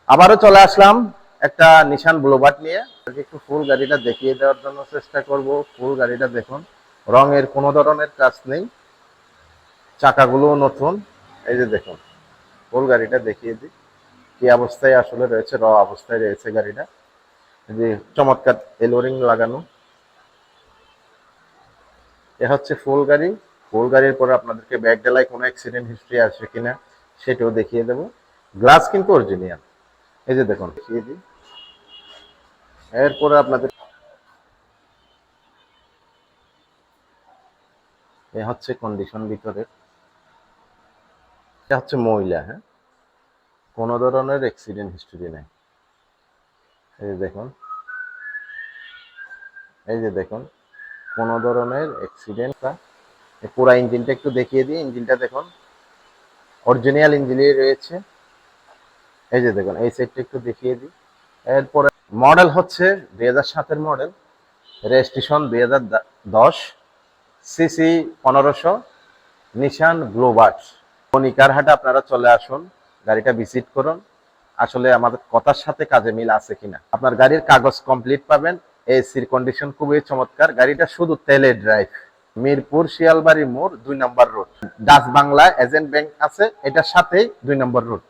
আবারও চলে আসলাম একটা নিশান ব্লুবার্ড নিয়ে। একটু ফুল গাড়িটা দেখিয়ে দেওয়ার জন্য চেষ্টা করব। ফুল গাড়িটা দেখুন, রঙের কোনো ধরনের কাজ নেই, চাকাগুলোও নতুন। এই যে দেখুন, ফুল গাড়িটা দেখিয়ে দিই কি অবস্থায় আসলে রয়েছে। অবস্থায় রয়েছে গাড়িটা। এই যে চমৎকার এলোরিং লাগানো। এ হচ্ছে ফুল গাড়ি। ফুল গাড়ির পরে আপনাদেরকে ব্যাক ডালায় কোনো অ্যাক্সিডেন্ট হিস্ট্রি আছে কিনা সেটাও দেখিয়ে দেবো। গ্লাস কিন্তু অরিজিনাল। এই যে দেখুন, দেখিয়ে দিই। এরপরে আপনাদের এ হচ্ছে কন্ডিশন ভিতরের। এটা হচ্ছে মহিলা, হ্যাঁ, কোনো ধরনের অ্যাক্সিডেন্ট হিস্টরি নেই। এই যে দেখুন, এই যে দেখুন, কোনো ধরনের অ্যাক্সিডেন্ট। পুরা ইঞ্জিনটা একটু দেখিয়ে দিই। ইঞ্জিনটা দেখুন, অরিজিনাল ইঞ্জিনই রয়েছে। এই যে দেখুন, এই সাইডটা একটু দেখিয়ে দিই। এরপরে মডেল হচ্ছে 2007-এর model, registration 2010, CC 1500, Nissan Bluebird. কনিকারহাটে আপনারা চলে আসুন, গাড়িটা ভিজিট করুন, আসলে আমাদের কথার সাথে কাজে মিল আছে কিনা। আপনার গাড়ির কাগজ কমপ্লিট পাবেন, এসির কন্ডিশন খুবই চমৎকার। গাড়িটা শুধু তেলে ড্রাইভ। মিরপুর শিয়ালবাড়ি মোড় 2 নম্বর road, Dutch Bangla agent bank আছে, এটার সাথেই 2 নম্বর রোড।